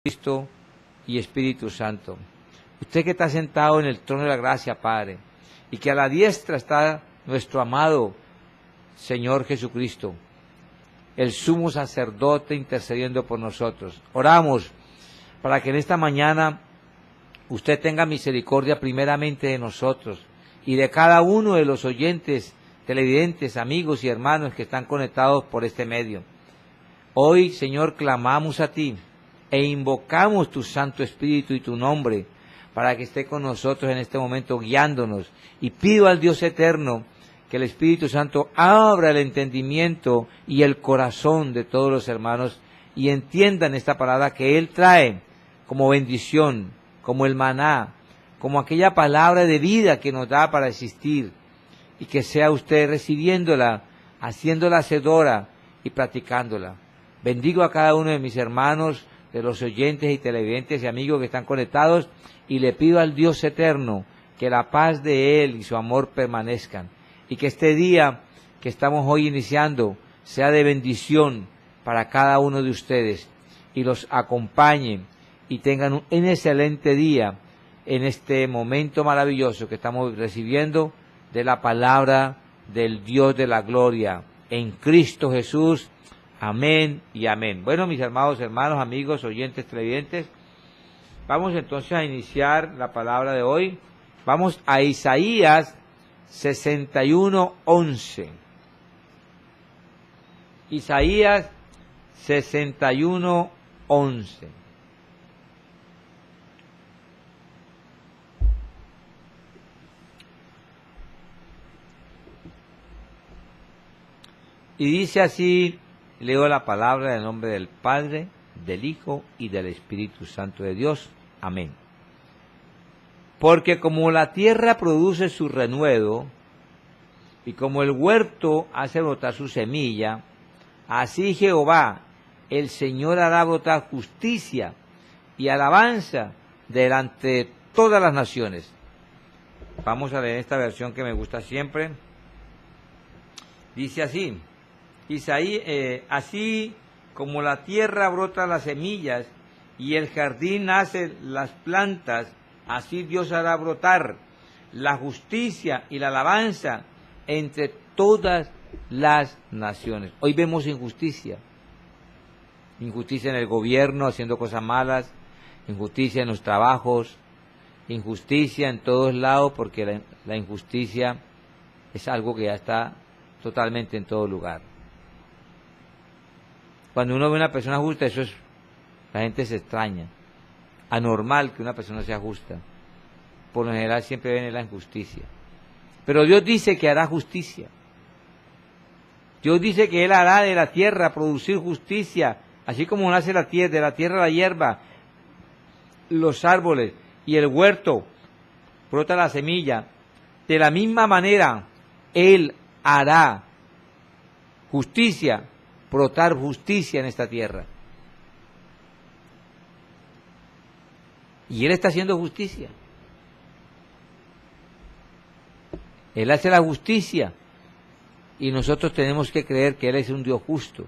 Cristo y Espíritu Santo. Usted que está sentado en el trono de la gracia, Padre, y que a la diestra está nuestro amado Señor Jesucristo, el sumo sacerdote intercediendo por nosotros. Oramos para que en esta mañana usted tenga misericordia primeramente de nosotros y de cada uno de los oyentes, televidentes, amigos y hermanos que están conectados por este medio. Hoy, Señor, clamamos a ti e invocamos tu Santo Espíritu y tu nombre para que esté con nosotros en este momento guiándonos. Y pido al Dios eterno que el Espíritu Santo abra el entendimiento y el corazón de todos los hermanos y entiendan esta palabra que Él trae como bendición, como el maná, como aquella palabra de vida que nos da para existir, y que sea usted recibiéndola, haciéndola hacedora y practicándola. Bendigo a cada uno de mis hermanos, de los oyentes y televidentes y amigos que están conectados, y le pido al Dios eterno que la paz de Él y su amor permanezcan, y que este día que estamos hoy iniciando sea de bendición para cada uno de ustedes, y los acompañe y tengan un excelente día en este momento maravilloso que estamos recibiendo de la palabra del Dios de la gloria, en Cristo Jesús. Amén y amén. Bueno, mis amados hermanos, amigos, oyentes, televidentes, vamos entonces a iniciar la palabra de hoy. Vamos a Isaías 61:11. Isaías 61:11. Y dice así, leo la palabra en el nombre del Padre, del Hijo y del Espíritu Santo de Dios. Amén. Porque como la tierra produce su renuevo, y como el huerto hace brotar su semilla, así Jehová, el Señor, hará brotar justicia y alabanza delante de todas las naciones. Vamos a leer esta versión que me gusta siempre. Dice así: así como la tierra brota las semillas y el jardín nace las plantas, así Dios hará brotar la justicia y la alabanza entre todas las naciones. Hoy vemos injusticia. Injusticia en el gobierno haciendo cosas malas, injusticia en los trabajos, injusticia en todos lados, porque la injusticia es algo que ya está totalmente en todo lugar. Cuando uno ve una persona justa, la gente se extraña. Anormal que una persona sea justa. Por lo general siempre ven la injusticia. Pero Dios dice que hará justicia. Dios dice que Él hará de la tierra producir justicia, así como nace de la tierra la hierba, los árboles y el huerto, brota la semilla. De la misma manera, Él hará justicia, brotar justicia en esta tierra. Y Él está haciendo justicia. Él hace la justicia y nosotros tenemos que creer que Él es un Dios justo.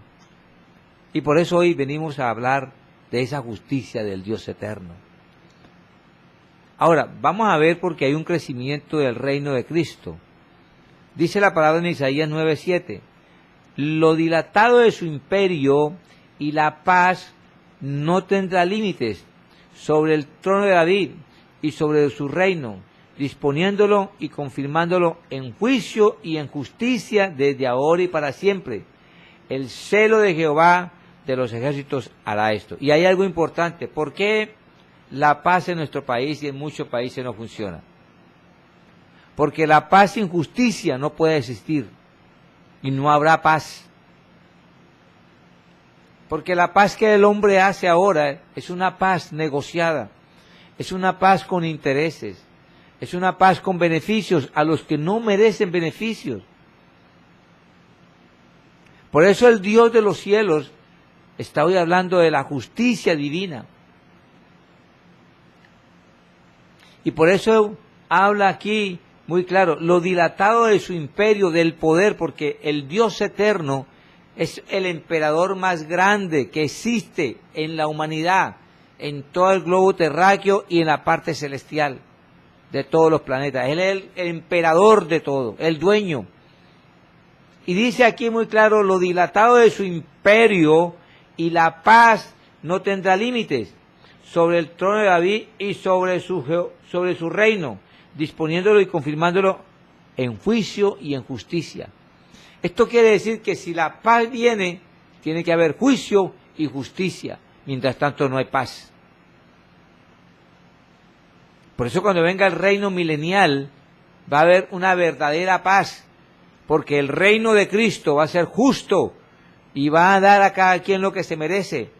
Y por eso hoy venimos a hablar de esa justicia del Dios eterno. Ahora, vamos a ver porque hay un crecimiento del reino de Cristo. Dice la palabra en Isaías 9:7. Lo dilatado de su imperio y la paz no tendrá límites sobre el trono de David y sobre su reino, disponiéndolo y confirmándolo en juicio y en justicia desde ahora y para siempre. El celo de Jehová de los ejércitos hará esto. Y hay algo importante. ¿Por qué la paz en nuestro país y en muchos países no funciona? Porque la paz sin justicia no puede existir. Y no habrá paz. Porque la paz que el hombre hace ahora es una paz negociada, es una paz con intereses, es una paz con beneficios a los que no merecen beneficios. Por eso el Dios de los cielos está hoy hablando de la justicia divina. Y por eso habla aquí muy claro, lo dilatado de su imperio, del poder, porque el Dios eterno es el emperador más grande que existe en la humanidad. en todo el globo terráqueo y en la parte celestial de todos los planetas. Él es el emperador de todo, el dueño. Y dice aquí muy claro, lo dilatado de su imperio y la paz no tendrá límites sobre el trono de David y sobre su reino, disponiéndolo y confirmándolo en juicio y en justicia. Esto quiere decir que si la paz viene, tiene que haber juicio y justicia. Mientras tanto no hay paz. Por eso cuando venga el reino milenial, va a haber una verdadera paz. Porque el reino de Cristo va a ser justo y va a dar a cada quien lo que se merece.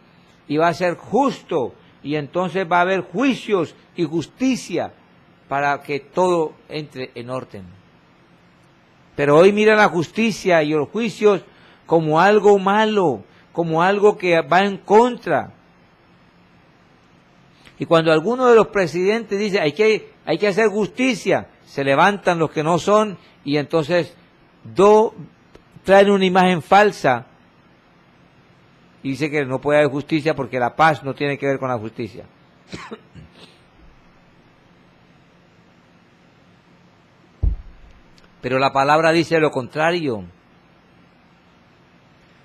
Y va a ser justo y entonces va a haber juicios y justicia para que todo entre en orden. Pero hoy mira la justicia y los juicios como algo malo, como algo que va en contra. Y cuando alguno de los presidentes dice hay que hacer justicia, se levantan los que no son y entonces traen una imagen falsa y dice que no puede haber justicia porque la paz no tiene que ver con la justicia. Pero la palabra dice lo contrario.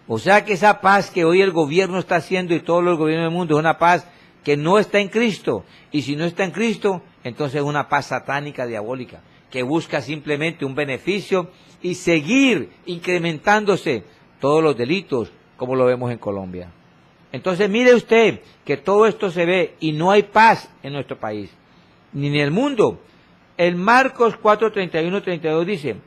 O sea que esa paz que hoy el gobierno está haciendo y todos los gobiernos del mundo es una paz que no está en Cristo. Y si no está en Cristo, entonces es una paz satánica, diabólica, que busca simplemente un beneficio y seguir incrementándose todos los delitos, como lo vemos en Colombia. Entonces mire usted que todo esto se ve y no hay paz en nuestro país, ni en el mundo. En Marcos 4:31-32 dice,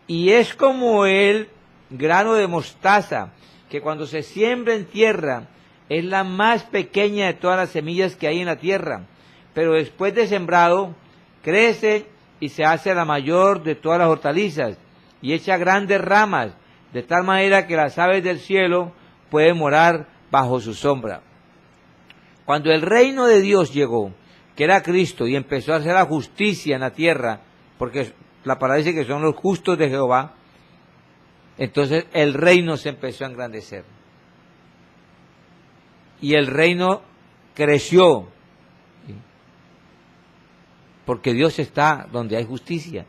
y es como el grano de mostaza, que cuando se siembra en tierra, es la más pequeña de todas las semillas que hay en la tierra, pero después de sembrado, crece y se hace la mayor de todas las hortalizas, y echa grandes ramas, de tal manera que las aves del cielo pueden morar bajo su sombra. Cuando el reino de Dios llegó, que era Cristo, y empezó a hacer la justicia en la tierra, porque la palabra dice que son los justos de Jehová, entonces el reino se empezó a engrandecer. Y el reino creció, porque Dios está donde hay justicia.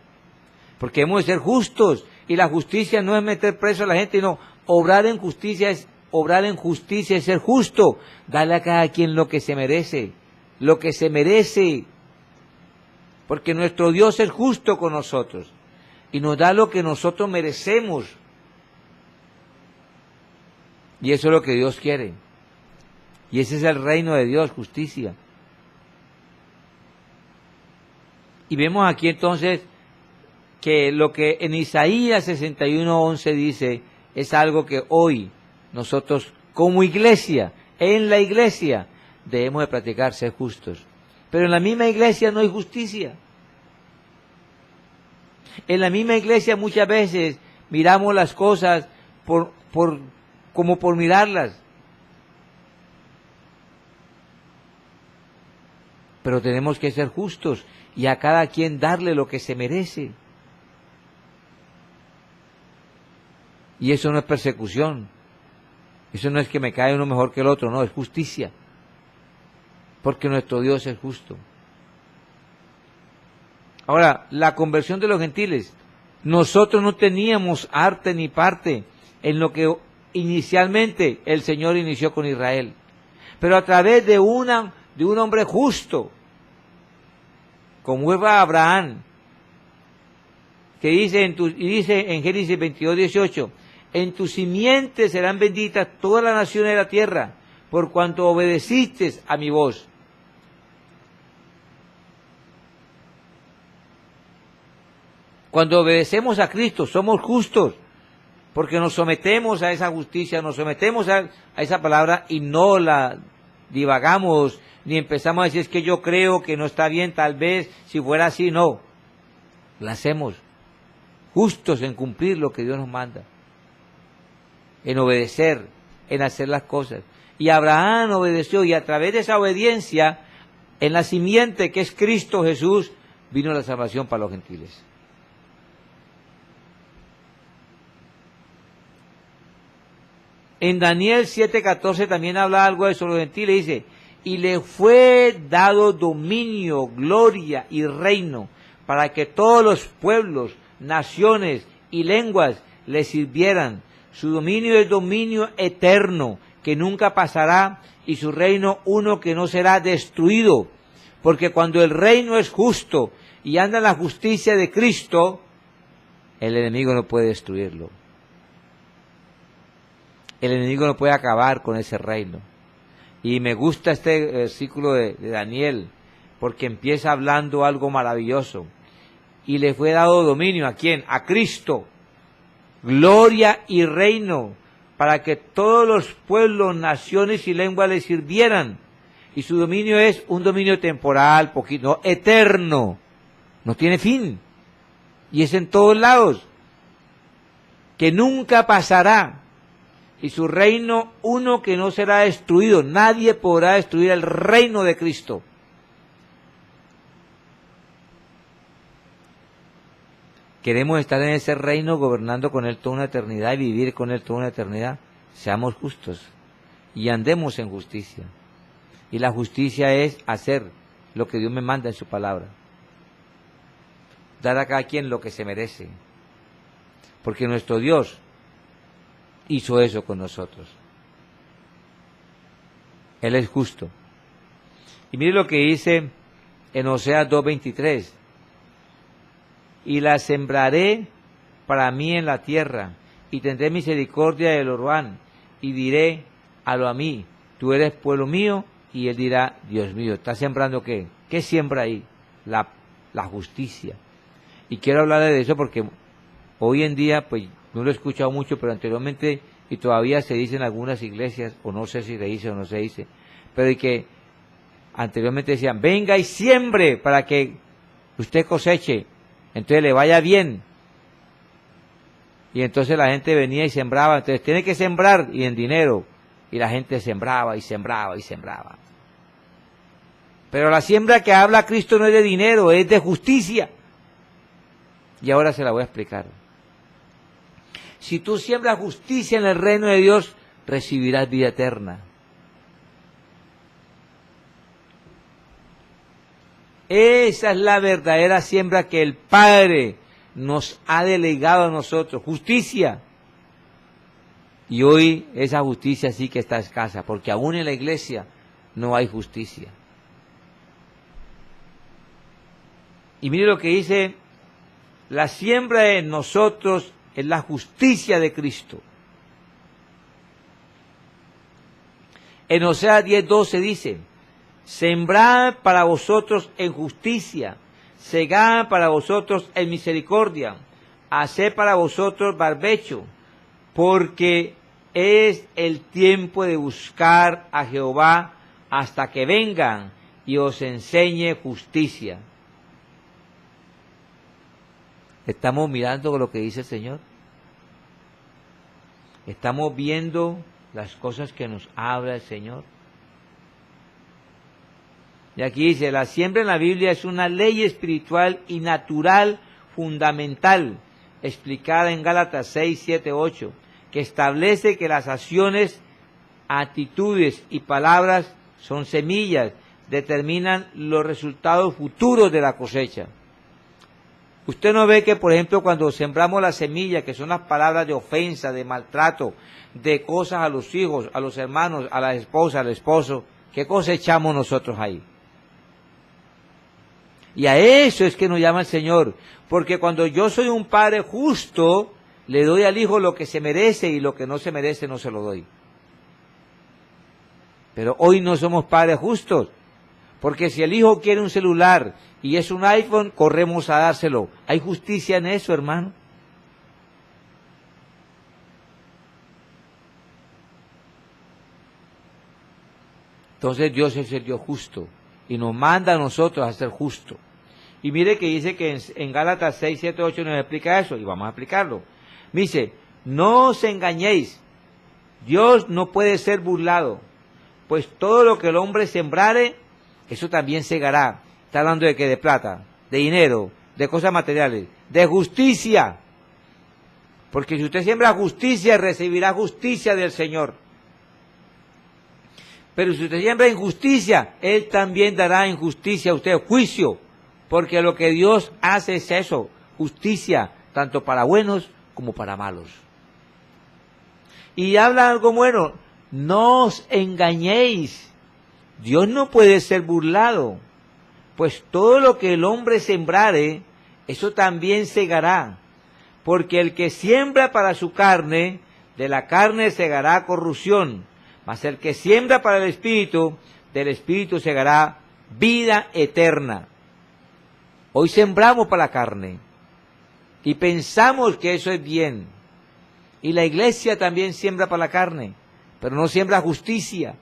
Porque hemos de ser justos, y la justicia no es meter preso a la gente, no, obrar en justicia es ser justo, darle a cada quien lo que se merece, porque nuestro Dios es justo con nosotros, y nos da lo que nosotros merecemos, y eso es lo que Dios quiere, y ese es el reino de Dios, justicia. Y vemos aquí entonces que lo que en Isaías 61:11 dice es algo que hoy nosotros como iglesia, en la iglesia, debemos de practicar, ser justos. Pero en la misma iglesia no hay justicia. En la misma iglesia muchas veces miramos las cosas como por mirarlas. Pero tenemos que ser justos y a cada quien darle lo que se merece. Y eso no es persecución. Eso no es que me cae uno mejor que el otro, no, es justicia. Porque nuestro Dios es justo. Ahora, la conversión de los gentiles. Nosotros no teníamos arte ni parte en lo que inicialmente el Señor inició con Israel. Pero a través de un hombre justo, como era Abraham, que dice en Génesis 22:18, en tu simiente serán benditas todas las naciones de la tierra, por cuanto obedeciste a mi voz. Cuando obedecemos a Cristo, somos justos, porque nos sometemos a esa justicia, nos sometemos a esa palabra y no la divagamos, ni empezamos a decir es que yo creo que no está bien, tal vez, si fuera así, no. La hacemos justos en cumplir lo que Dios nos manda, en obedecer, en hacer las cosas. Y Abraham obedeció, y a través de esa obediencia, en la simiente que es Cristo Jesús, vino la salvación para los gentiles. En Daniel 7:14 también habla algo de eso, los gentiles, dice, y le fue dado dominio, gloria y reino, para que todos los pueblos, naciones y lenguas le sirvieran. Su dominio es dominio eterno, que nunca pasará, y su reino uno que no será destruido. Porque cuando el reino es justo y anda en la justicia de Cristo, el enemigo no puede destruirlo. El enemigo no puede acabar con ese reino. Y me gusta este versículo de Daniel, porque empieza hablando algo maravilloso. Y le fue dado dominio, ¿a quién? A Cristo. Gloria y reino, para que todos los pueblos, naciones y lenguas le sirvieran. Y su dominio es un dominio temporal, poquito, no, eterno. No tiene fin. Y es en todos lados. Que nunca pasará. Y su reino uno que no será destruido. Nadie podrá destruir el reino de Cristo. Queremos estar en ese reino gobernando con Él toda una eternidad y vivir con Él toda una eternidad. Seamos justos y andemos en justicia. Y la justicia es hacer lo que Dios me manda en su palabra. Dar a cada quien lo que se merece. Porque nuestro Dios hizo eso con nosotros. Él es justo. Y mire lo que dice en Oseas 2:23. Y la sembraré para mí en la tierra, y tendré misericordia del Orán, y diré a lo a mí, tú eres pueblo mío, y él dirá, Dios mío. ¿Está sembrando qué? ¿Qué siembra ahí? La justicia. Y quiero hablar de eso porque hoy en día, pues no lo he escuchado mucho, pero anteriormente, y todavía se dice en algunas iglesias, o no sé si se dice o no se dice, pero y que anteriormente decían, venga y siembre para que usted coseche, entonces le vaya bien. Y entonces la gente venía y sembraba, entonces tiene que sembrar y en dinero. Y la gente sembraba y sembraba y sembraba. Pero la siembra que habla Cristo no es de dinero, es de justicia. Y ahora se la voy a explicar. Si tú siembras justicia en el reino de Dios, recibirás vida eterna. Esa es la verdadera siembra que el Padre nos ha delegado a nosotros, justicia. Y hoy esa justicia sí que está escasa, porque aún en la iglesia no hay justicia. Y mire lo que dice, la siembra de nosotros es la justicia de Cristo. En Oseas 10:12 dice, sembrad para vosotros en justicia, segad para vosotros en misericordia, haced para vosotros barbecho, porque es el tiempo de buscar a Jehová hasta que vengan y os enseñe justicia. ¿Estamos mirando lo que dice el Señor? ¿Estamos viendo las cosas que nos habla el Señor? Y aquí dice, la siembra en la Biblia es una ley espiritual y natural fundamental, explicada en Gálatas 6, 7, 8, que establece que las acciones, actitudes y palabras son semillas, determinan los resultados futuros de la cosecha. Usted no ve que, por ejemplo, cuando sembramos la semilla, que son las palabras de ofensa, de maltrato, de cosas a los hijos, a los hermanos, a la esposa, al esposo, ¿qué cosechamos nosotros ahí? Y a eso es que nos llama el Señor, porque cuando yo soy un padre justo, le doy al hijo lo que se merece y lo que no se merece no se lo doy. Pero hoy no somos padres justos, porque si el hijo quiere un celular y es un iPhone, corremos a dárselo. ¿Hay justicia en eso, hermano? Entonces Dios es el Dios justo y nos manda a nosotros a ser justos. Y mire que dice que en Gálatas 6, 7, 8 nos explica eso, y vamos a explicarlo. Dice, no os engañéis, Dios no puede ser burlado, pues todo lo que el hombre sembrare, eso también segará. Está hablando de qué, de plata, de dinero, de cosas materiales, de justicia. Porque si usted siembra justicia, recibirá justicia del Señor. Pero si usted siembra injusticia, Él también dará injusticia a usted, juicio, porque lo que Dios hace es eso, justicia, tanto para buenos como para malos. Y habla algo bueno, no os engañéis, Dios no puede ser burlado, pues todo lo que el hombre sembrare, eso también segará, porque el que siembra para su carne, de la carne segará corrupción, mas el que siembra para el Espíritu, del Espíritu segará vida eterna. Hoy sembramos para la carne y pensamos que eso es bien. Y la iglesia también siembra para la carne, pero no siembra justicia.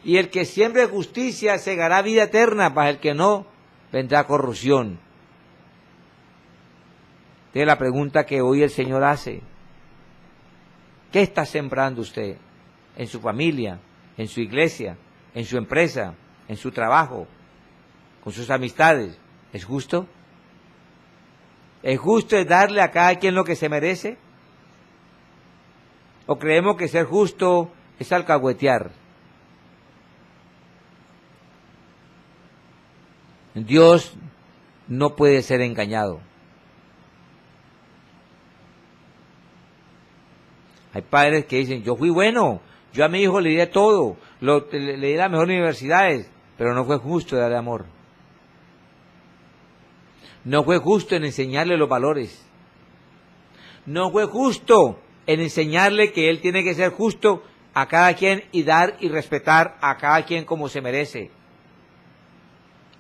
Y el que siembra justicia segará vida eterna, para el que no vendrá corrupción. Esta es la pregunta que hoy el Señor hace. ¿Qué está sembrando usted? En su familia, en su iglesia, en su empresa, en su trabajo, con sus amistades. ¿Es justo? ¿Es justo darle a cada quien lo que se merece? ¿O creemos que ser justo es alcahuetear? Dios no puede ser engañado. Hay padres que dicen, yo fui bueno, yo a mi hijo le di todo, le di las mejores universidades, pero no fue justo darle amor. No fue justo en enseñarle los valores. No fue justo en enseñarle que él tiene que ser justo a cada quien y dar y respetar a cada quien como se merece.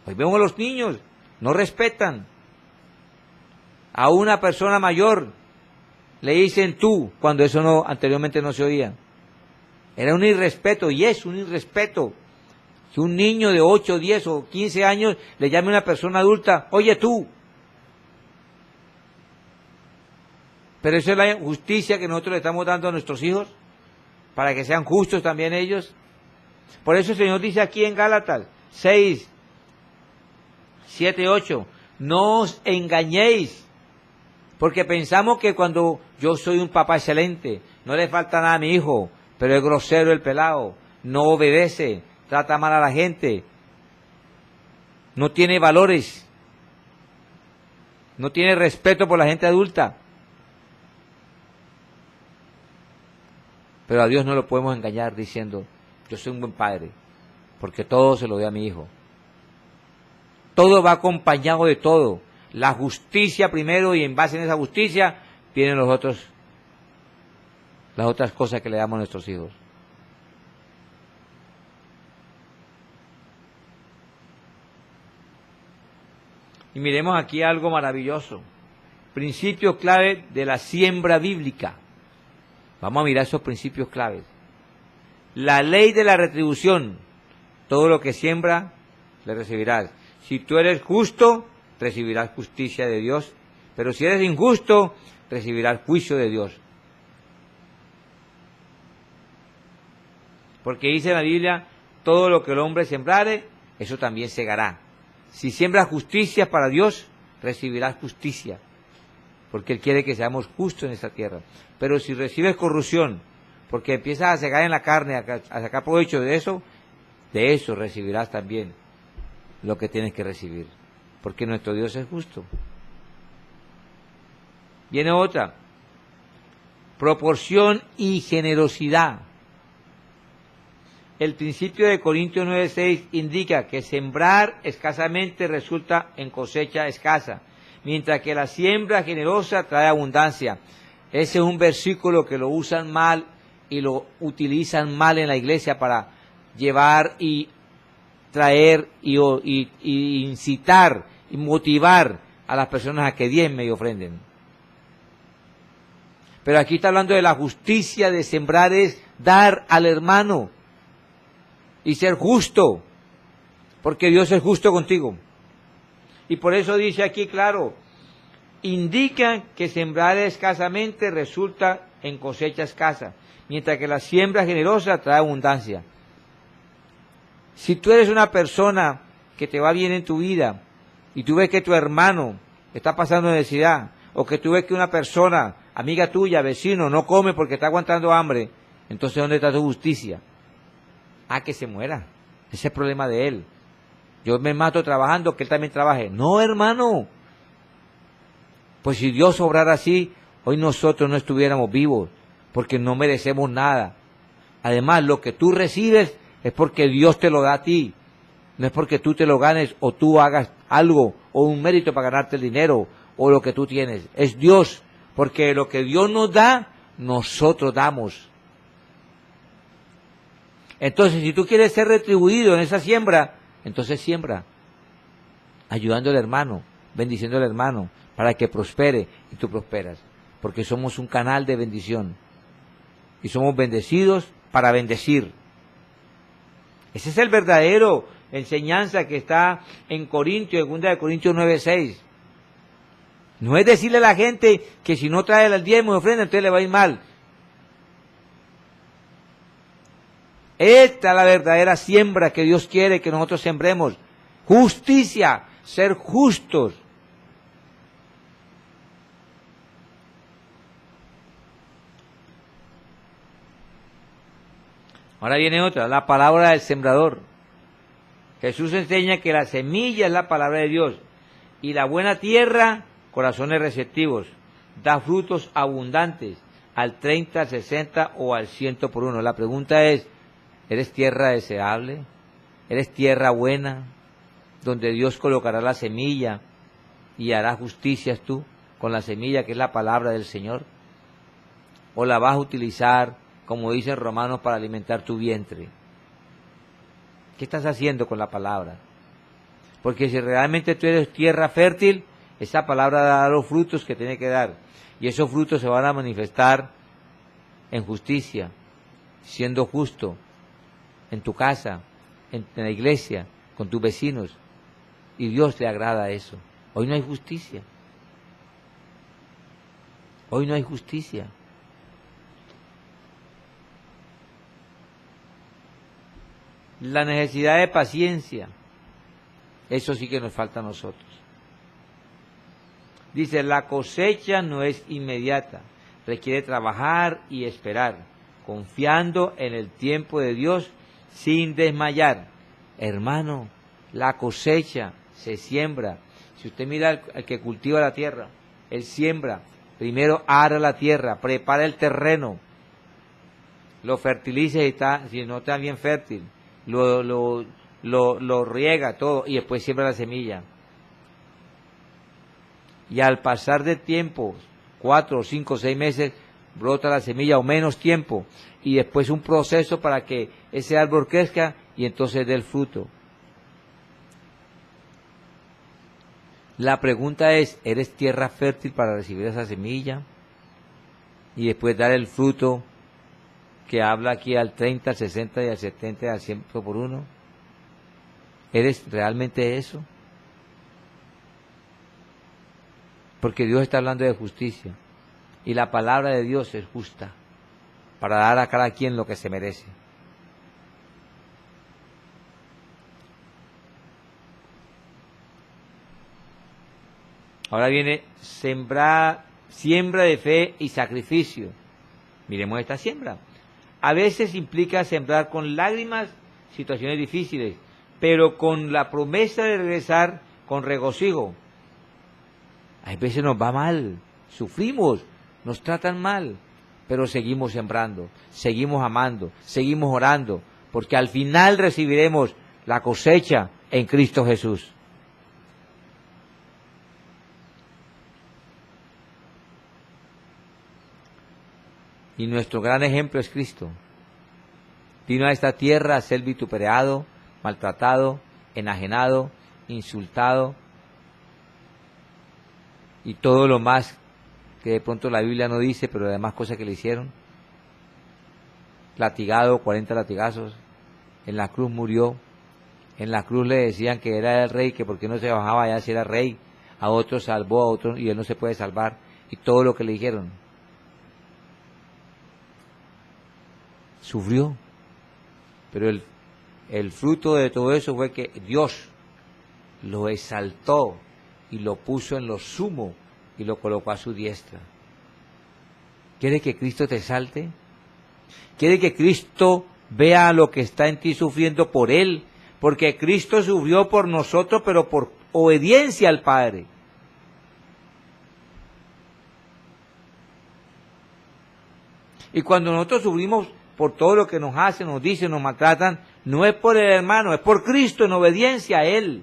Hoy vemos a los niños, no respetan. A una persona mayor le dicen tú, cuando eso no anteriormente no se oía. Era un irrespeto, y es un irrespeto. Si un niño de 8, 10 o 15 años le llame a una persona adulta, oye tú. Pero eso es la justicia que nosotros le estamos dando a nuestros hijos, para que sean justos también ellos. Por eso el Señor dice aquí en Gálatas 6, 7, 8, no os engañéis, porque pensamos que cuando yo soy un papá excelente, no le falta nada a mi hijo, pero es grosero el pelado, no obedece, trata mal a la gente, no tiene valores, no tiene respeto por la gente adulta. Pero a Dios no lo podemos engañar diciendo, yo soy un buen padre, porque todo se lo doy a mi hijo. Todo va acompañado de todo. La justicia primero, y en base en esa justicia vienen las otras cosas que le damos a nuestros hijos. Y miremos aquí algo maravilloso. Principio clave de la siembra bíblica. Vamos a mirar esos principios claves. La ley de la retribución. Todo lo que siembra, le recibirás. Si tú eres justo, recibirás justicia de Dios. Pero si eres injusto, recibirás juicio de Dios. Porque dice la Biblia, todo lo que el hombre sembrare, eso también segará. Si siembras justicia para Dios, recibirás justicia. Porque Él quiere que seamos justos en esta tierra. Pero si recibes corrupción, porque empiezas a cegar en la carne, a sacar provecho de eso recibirás también lo que tienes que recibir. Porque nuestro Dios es justo. Viene otra. Proporción y generosidad. El principio de Corintios 9:6 indica que sembrar escasamente resulta en cosecha escasa, mientras que la siembra generosa trae abundancia. Ese es un versículo que lo usan mal y lo utilizan mal en la iglesia para llevar y traer y incitar y motivar a las personas a que diezmen y ofrenden. Pero aquí está hablando de la justicia de sembrar, es dar al hermano y ser justo, porque Dios es justo contigo. Y por eso dice aquí claro, indica que sembrar escasamente resulta en cosecha escasa, mientras que la siembra generosa trae abundancia. Si tú eres una persona que te va bien en tu vida y tú ves que tu hermano está pasando necesidad, o que tú ves que una persona, amiga tuya, vecino, no come porque está aguantando hambre, entonces ¿dónde está tu justicia? que se muera. Ese es el problema de él. Yo me mato trabajando, que él también trabaje. No, hermano. Pues si Dios obrara así, hoy nosotros no estuviéramos vivos, porque no merecemos nada. Además, lo que tú recibes es porque Dios te lo da a ti. No es porque tú te lo ganes o tú hagas algo o un mérito para ganarte el dinero o lo que tú tienes. Es Dios, porque lo que Dios nos da, nosotros damos. Entonces, si tú quieres ser retribuido en esa siembra, entonces siembra, ayudando al hermano, bendiciendo al hermano, para que prospere y tú prosperas. Porque somos un canal de bendición. Y somos bendecidos para bendecir. Ese es el verdadero enseñanza que está en Corintios, 2 Corintios 9:6. No es decirle a la gente que si no trae el diezmo y ofrenda, entonces le va a ir mal. Esta es la verdadera siembra que Dios quiere que nosotros sembremos. Justicia, ser justos. Ahora viene otra, la palabra del sembrador. Jesús enseña que la semilla es la palabra de Dios y la buena tierra, corazones receptivos, da frutos abundantes al 30, al 60 o al 100 por uno. La pregunta es, ¿eres tierra deseable? ¿Eres tierra buena? Donde Dios colocará la semilla y hará justicias tú con la semilla que es la palabra del Señor. ¿O la vas a utilizar, como dicen Romanos, para alimentar tu vientre? ¿Qué estás haciendo con la palabra? Porque si realmente tú eres tierra fértil, esa palabra dará los frutos que tiene que dar. Y esos frutos se van a manifestar en justicia, siendo justo, en tu casa, en la iglesia, con tus vecinos. Y Dios le agrada eso. Hoy no hay justicia. Hoy no hay justicia. La necesidad de paciencia, eso sí que nos falta a nosotros. Dice, la cosecha no es inmediata, requiere trabajar y esperar, confiando en el tiempo de Dios sin desmayar. Hermano, la cosecha se siembra. Si usted mira al que cultiva la tierra, él siembra, primero ara la tierra, prepara el terreno, lo fertiliza si no está bien fértil. Lo riega todo y después siembra la semilla. Y al pasar de tiempo, 4, 5, 6 meses, brota la semilla o menos tiempo. Y después un proceso para que ese árbol crezca y entonces dé el fruto. La pregunta es, ¿eres tierra fértil para recibir esa semilla? Y después dar el fruto que habla aquí al 30, al 60 y al 70 y al 100 por uno. ¿Eres realmente eso? Porque Dios está hablando de justicia y la palabra de Dios es justa para dar a cada quien lo que se merece. Ahora viene siembra de fe y sacrificio. Miremos esta siembra. A veces implica sembrar con lágrimas situaciones difíciles, pero con la promesa de regresar con regocijo. A veces nos va mal, sufrimos, nos tratan mal, pero seguimos sembrando, seguimos amando, seguimos orando, porque al final recibiremos la cosecha en Cristo Jesús. Y nuestro gran ejemplo es Cristo. Vino a esta tierra a ser vituperado, maltratado, enajenado, insultado y todo lo más que de pronto la Biblia no dice, pero además cosas que le hicieron. Latigado, 40 latigazos, en la cruz murió, en la cruz le decían que era el rey, que porque no se bajaba allá si era rey, a otros salvó, a otros, y él no se puede salvar, y todo lo que le dijeron. Sufrió, pero el fruto de todo eso fue que Dios lo exaltó y lo puso en lo sumo y lo colocó a su diestra. ¿Quiere que Cristo te exalte? ¿Quiere que Cristo Vea lo que está en ti sufriendo por Él, porque Cristo sufrió por nosotros, pero por obediencia al Padre. Y cuando nosotros sufrimos por todo lo que nos hacen, nos dicen, nos maltratan, no es por el hermano, es por Cristo en obediencia a Él,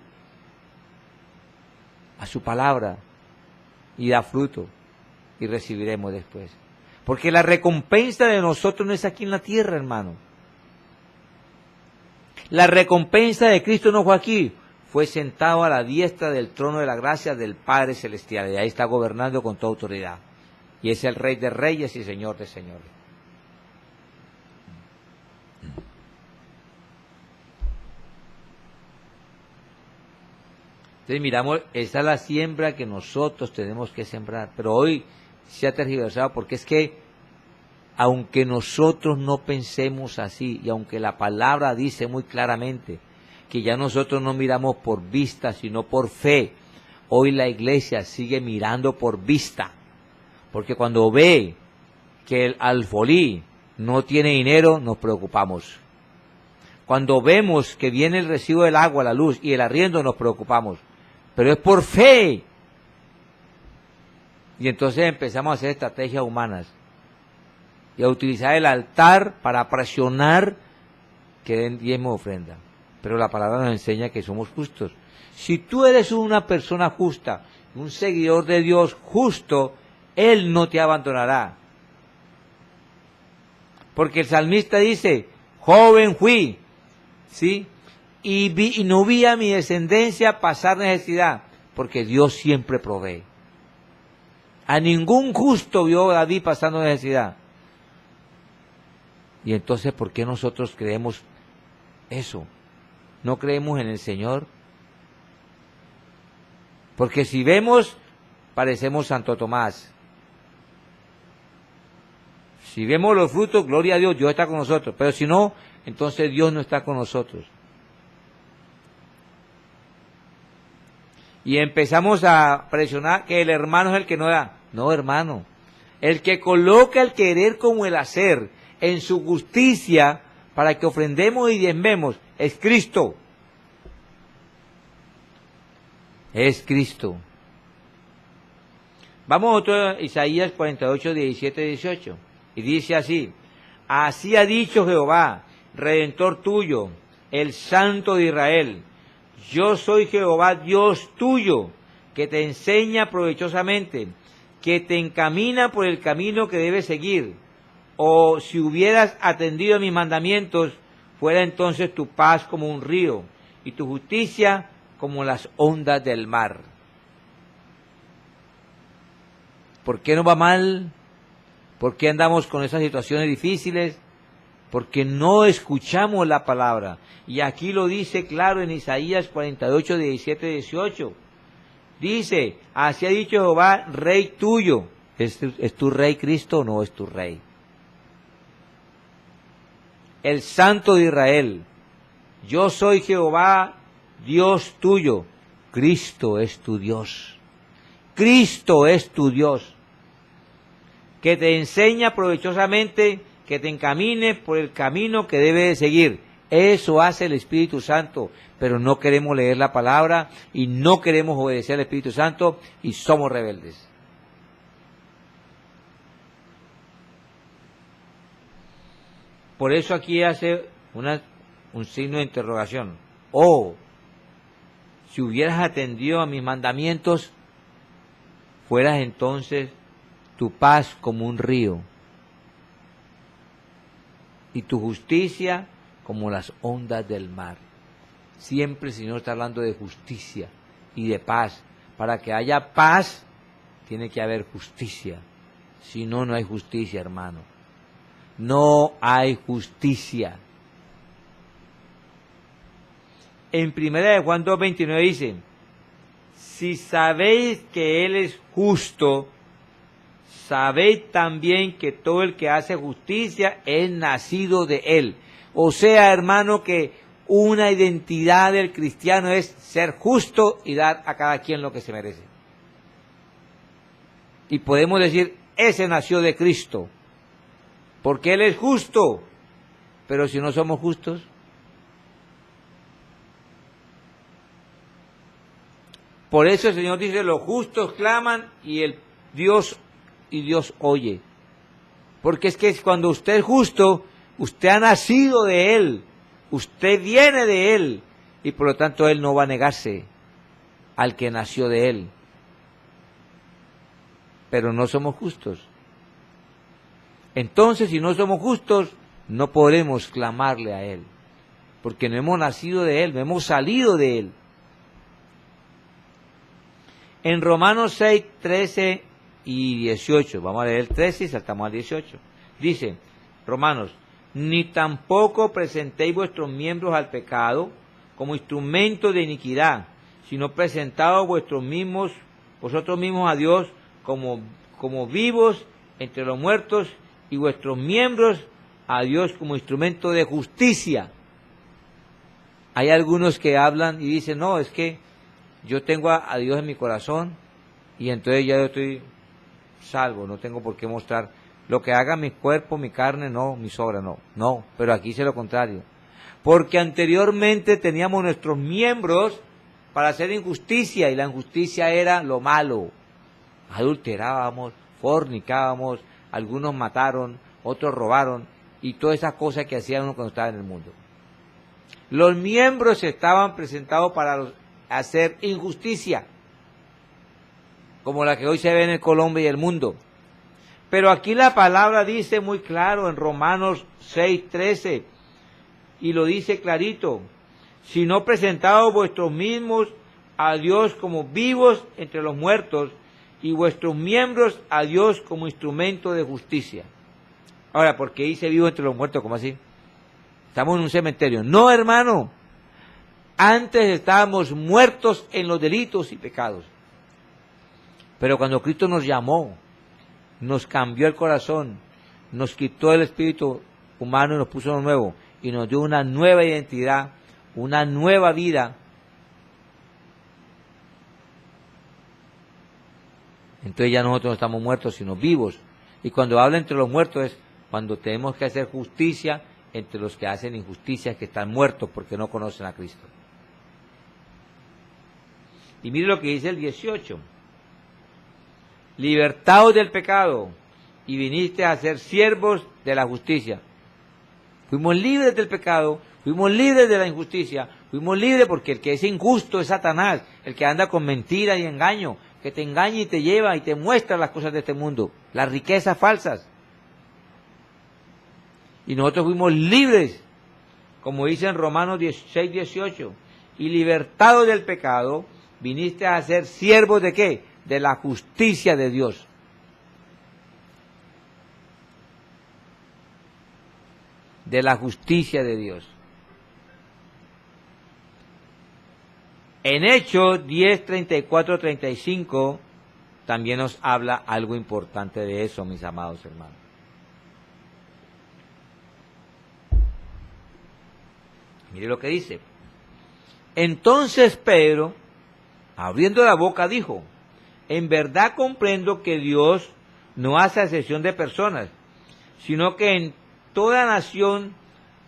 a su palabra, y da fruto, y recibiremos después. Porque la recompensa de nosotros no es aquí en la tierra, hermano. La recompensa de Cristo no fue aquí, fue sentado a la diestra del trono de la gracia del Padre Celestial, y ahí está gobernando con toda autoridad. Y es el Rey de Reyes y Señor de Señores. Entonces miramos, esa es la siembra que nosotros tenemos que sembrar, pero hoy se ha tergiversado porque es que aunque nosotros no pensemos así y aunque la palabra dice muy claramente que ya nosotros no miramos por vista sino por fe, hoy la iglesia sigue mirando por vista, porque cuando ve que el alfolí no tiene dinero nos preocupamos. Cuando vemos que viene el recibo del agua, la luz y el arriendo nos preocupamos. Pero es por fe. Y entonces empezamos a hacer estrategias humanas y a utilizar el altar para presionar que den diezmo de ofrenda. Pero la palabra nos enseña que somos justos. Si tú eres una persona justa, un seguidor de Dios justo, Él no te abandonará. Porque el salmista dice, joven fui, ¿sí? Y no vi a mi descendencia pasar necesidad, porque Dios siempre provee. A ningún justo vio David pasando necesidad. Y entonces, ¿por qué nosotros creemos eso? ¿No creemos en el Señor? Porque si vemos, parecemos Santo Tomás. Si vemos los frutos, gloria a Dios, Dios está con nosotros. Pero si no, entonces Dios no está con nosotros. Y empezamos a presionar que el hermano es el que no da. No, hermano. El que coloca el querer como el hacer en su justicia para que ofrendemos y diezmemos es Cristo. Es Cristo. Vamos a Isaías 48, 17, 18. Y dice así, así ha dicho Jehová, Redentor tuyo, el Santo de Israel. Yo soy Jehová Dios tuyo, que te enseña provechosamente, que te encamina por el camino que debes seguir. O si hubieras atendido a mis mandamientos, fuera entonces tu paz como un río, y tu justicia como las ondas del mar. ¿Por qué nos va mal? ¿Por qué andamos con esas situaciones difíciles? Porque no escuchamos la palabra. Y aquí lo dice claro en Isaías 48, 17, 18. Dice, así ha dicho Jehová, Rey tuyo. ¿Es tu Rey Cristo o no es tu Rey? El Santo de Israel. Yo soy Jehová, Dios tuyo. Cristo es tu Dios. Cristo es tu Dios. Que te enseña provechosamente, que te encamine por el camino que debe de seguir. Eso hace el Espíritu Santo, pero no queremos leer la palabra y no queremos obedecer al Espíritu Santo y somos rebeldes. Por eso aquí hace un signo de interrogación. Oh, si hubieras atendido a mis mandamientos, fueras entonces tu paz como un río y tu justicia como las ondas del mar. Siempre el Señor está hablando de justicia y de paz. Para que haya paz, tiene que haber justicia. Si no, no hay justicia, hermano. No hay justicia. En 1 Juan 2:29 dice, si sabéis que Él es justo, sabéis también que todo el que hace justicia es nacido de Él. O sea, hermano, que una identidad del cristiano es ser justo y dar a cada quien lo que se merece. Y podemos decir, ese nació de Cristo, porque Él es justo, Pero si no somos justos, por eso el Señor dice, los justos claman y Dios oye. Porque es que cuando usted es justo, usted ha nacido de Él, usted viene de Él, y por lo tanto Él no va a negarse al que nació de Él. Pero no somos justos. Entonces, si no somos justos, no podremos clamarle a Él, porque no hemos nacido de Él, no hemos salido de Él. En Romanos 6, 13 y 18, vamos a leer el 13 y saltamos al 18. Dice, Romanos, ni tampoco presentéis vuestros miembros al pecado como instrumento de iniquidad, sino presentaos vosotros mismos a Dios como vivos entre los muertos, y vuestros miembros a Dios como instrumento de justicia. Hay algunos que hablan y dicen, no, es que yo tengo a Dios en mi corazón y entonces ya yo estoy salvo, no tengo por qué mostrar lo que haga mi cuerpo, mi carne, no, mis obras, no, pero aquí dice lo contrario, porque anteriormente teníamos nuestros miembros para hacer injusticia, y la injusticia era lo malo, adulterábamos, fornicábamos, algunos mataron, otros robaron, y todas esas cosas que hacía uno cuando estaba en el mundo. Los miembros estaban presentados para hacer injusticia, como la que hoy se ve en el Colombia y el mundo. Pero aquí la palabra dice muy claro en Romanos 6:13, y lo dice clarito, si no presentaos vuestros mismos a Dios como vivos entre los muertos, y vuestros miembros a Dios como instrumento de justicia. Ahora, ¿por qué dice vivo entre los muertos? ¿Cómo así? Estamos en un cementerio. No, hermano. Antes estábamos muertos en los delitos y pecados. Pero cuando Cristo nos llamó, nos cambió el corazón, nos quitó el espíritu humano y nos puso uno nuevo, y nos dio una nueva identidad, una nueva vida. Entonces ya nosotros no estamos muertos, sino vivos. Y cuando habla entre los muertos es cuando tenemos que hacer justicia entre los que hacen injusticia, que están muertos porque no conocen a Cristo. Y mire lo que dice el 18. Libertaos del pecado y viniste a ser siervos de la justicia. Fuimos libres del pecado, fuimos libres de la injusticia, fuimos libres porque el que es injusto es Satanás, el que anda con mentira y engaño, que te engaña y te lleva y te muestra las cosas de este mundo, las riquezas falsas. Y nosotros fuimos libres, como dice en Romanos 16, 18, y libertados del pecado, viniste a ser siervos ¿de qué? De la justicia de Dios. De la justicia de Dios. En Hechos 10, 34, 35 también nos habla algo importante de eso, mis amados hermanos. Mire lo que dice. Entonces Pedro, abriendo la boca, dijo, en verdad comprendo que Dios no hace acepción de personas, sino que en toda nación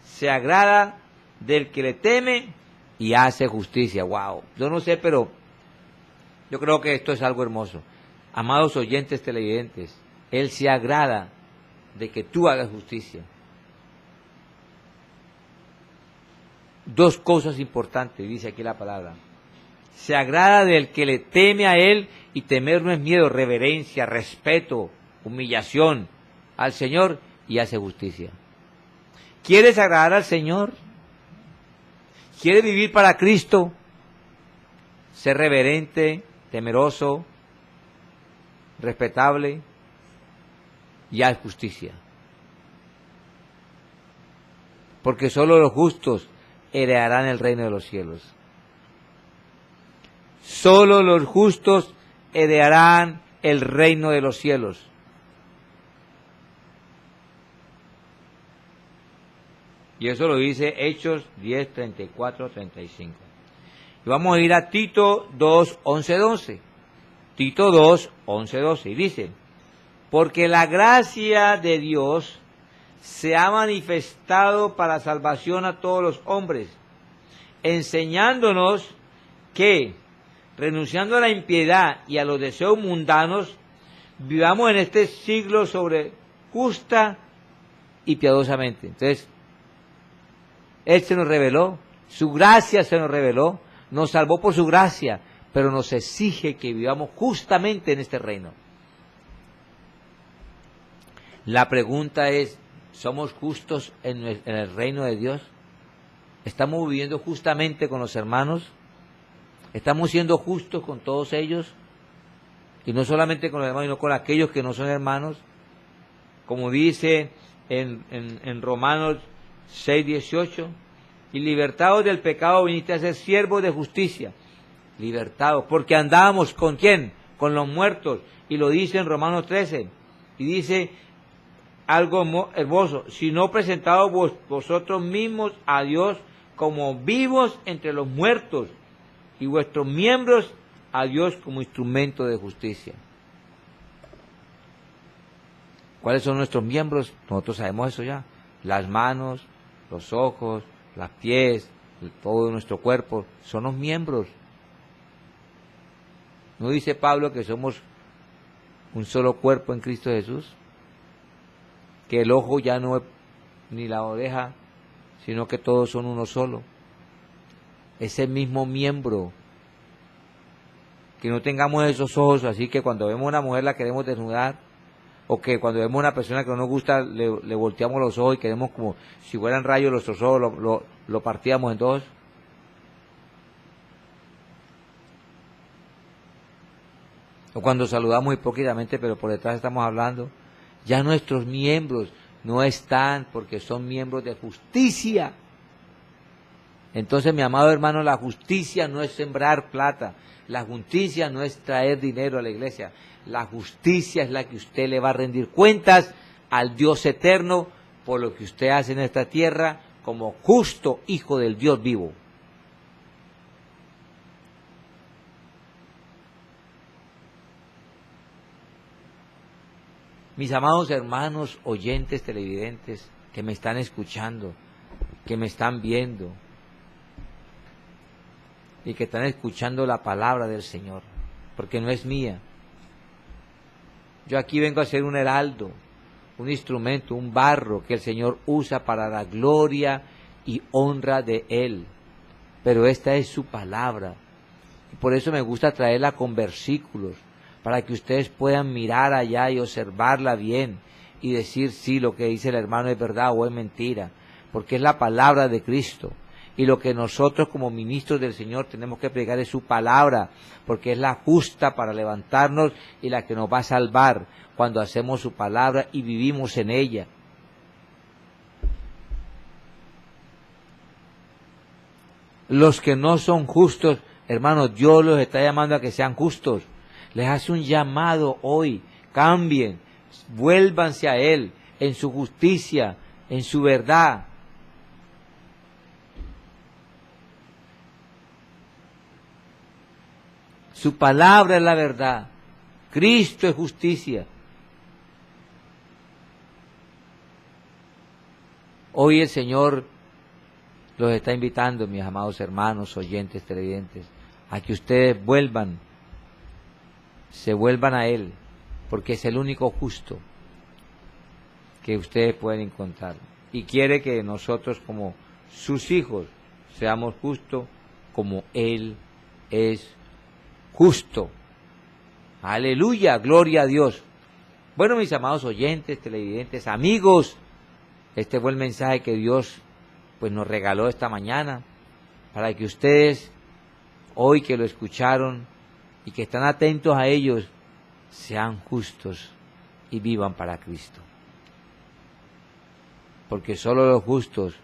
se agrada del que le teme y hace justicia. Wow, yo no sé, pero yo creo que esto es algo hermoso. Amados oyentes televidentes, Él se agrada de que tú hagas justicia. Dos cosas importantes, dice aquí la palabra. Se agrada del que le teme a Él, y temer no es miedo, reverencia, respeto, humillación al Señor, y hace justicia. ¿Quieres agradar al Señor? ¿Quieres vivir para Cristo? Ser reverente, temeroso, respetable, y haz justicia. Porque solo los justos heredarán el reino de los cielos. Solo los justos heredarán el reino de los cielos. Y eso lo dice Hechos 10, 34, 35. Y vamos a ir a Tito 2, 11, 12. Tito 2, 11, 12. Y dice, porque la gracia de Dios se ha manifestado para salvación a todos los hombres, enseñándonos que, renunciando a la impiedad y a los deseos mundanos, vivamos en este siglo sobre justa y piadosamente. Entonces, Él se nos reveló, su gracia se nos reveló, nos salvó por su gracia, pero nos exige que vivamos justamente en este reino. La pregunta es, ¿somos justos en el reino de Dios? ¿Estamos viviendo justamente con los hermanos? ¿Estamos siendo justos con todos ellos? Y no solamente con los hermanos, sino con aquellos que no son hermanos. Como dice en Romanos 6:18, y libertados del pecado viniste a ser siervos de justicia. Libertados, porque andábamos ¿con quién? Con los muertos. Y lo dice en Romanos 13. Y dice algo hermoso, si no presentados vosotros mismos a Dios como vivos entre los muertos, y vuestros miembros a Dios como instrumento de justicia. ¿Cuáles son nuestros miembros? Nosotros sabemos eso ya. Las manos, los ojos, los pies, todo nuestro cuerpo, son los miembros. ¿No dice Pablo que somos un solo cuerpo en Cristo Jesús? Que el ojo ya no es ni la oreja, sino que todos son uno solo. Ese mismo miembro. Que no tengamos esos ojos así que cuando vemos a una mujer la queremos desnudar, o que cuando vemos a una persona que no nos gusta le volteamos los ojos y queremos como si fueran rayos nuestros ojos, lo partíamos en dos. O cuando saludamos hipócritamente pero por detrás estamos hablando. Ya nuestros miembros no están porque son miembros de justicia. Entonces, mi amado hermano, la justicia no es sembrar plata. La justicia no es traer dinero a la iglesia. La justicia es la que usted le va a rendir cuentas al Dios eterno por lo que usted hace en esta tierra como justo hijo del Dios vivo. Mis amados hermanos, oyentes, televidentes, que me están escuchando, que me están viendo y que están escuchando la palabra del Señor, porque no es mía. Yo aquí vengo a ser un heraldo, un instrumento, un barro que el Señor usa para la gloria y honra de Él. Pero esta es su palabra. Y por eso me gusta traerla con versículos, para que ustedes puedan mirar allá y observarla bien y decir sí, lo que dice el hermano es verdad o es mentira, porque es la palabra de Cristo. Y lo que nosotros como ministros del Señor tenemos que predicar es su palabra, porque es la justa para levantarnos y la que nos va a salvar cuando hacemos su palabra y vivimos en ella. Los que no son justos, hermanos, Dios los está llamando a que sean justos. Les hace un llamado hoy, cambien, vuélvanse a Él en su justicia, en su verdad. Su palabra es la verdad, Cristo es justicia. Hoy el Señor los está invitando, mis amados hermanos, oyentes, televidentes, a que ustedes se vuelvan a Él, porque es el único justo que ustedes pueden encontrar. Y quiere que nosotros como sus hijos seamos justos como Él es justo. Aleluya, gloria a Dios. Bueno, mis amados oyentes, televidentes, amigos, este fue el mensaje que Dios pues nos regaló esta mañana, para que ustedes, hoy que lo escucharon, y que están atentos a ellos, sean justos y vivan para Cristo. Porque solo los justos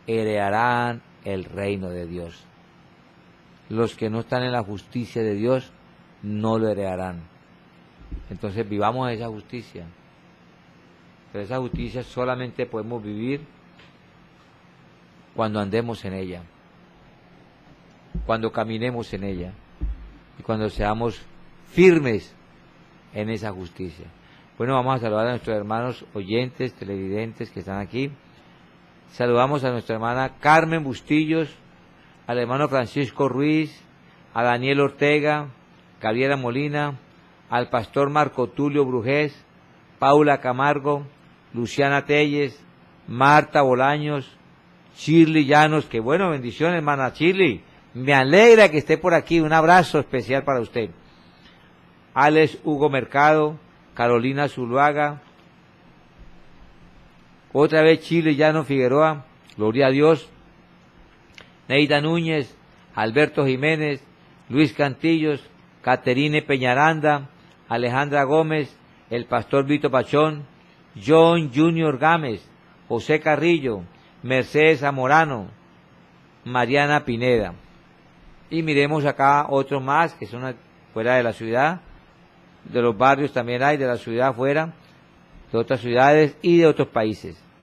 heredarán el reino de Dios. Los que no están en la justicia de Dios no lo heredarán. Entonces vivamos esa justicia. Pero esa justicia solamente podemos vivir cuando andemos en ella, cuando caminemos en ella. Y cuando seamos firmes en esa justicia. Bueno, vamos a saludar a nuestros hermanos oyentes, televidentes que están aquí. Saludamos a nuestra hermana Carmen Bustillos, al hermano Francisco Ruiz, a Daniel Ortega, Gabriela Molina, al pastor Marco Tulio Brujés, Paula Camargo, Luciana Telles, Marta Bolaños, Shirley Llanos, que bueno, bendiciones hermana Shirley, me alegra que esté por aquí, un abrazo especial para usted. Alex Hugo Mercado, Carolina Zuluaga, otra vez Shirley Llanos Figueroa, gloria a Dios, Neida Núñez, Alberto Jiménez, Luis Cantillos, Caterine Peñaranda, Alejandra Gómez, el pastor Vito Pachón, John Junior Gámez, José Carrillo, Mercedes Zamorano, Mariana Pineda. Y miremos acá otros más que son fuera de la ciudad, de los barrios también hay, de la ciudad afuera, de otras ciudades y de otros países.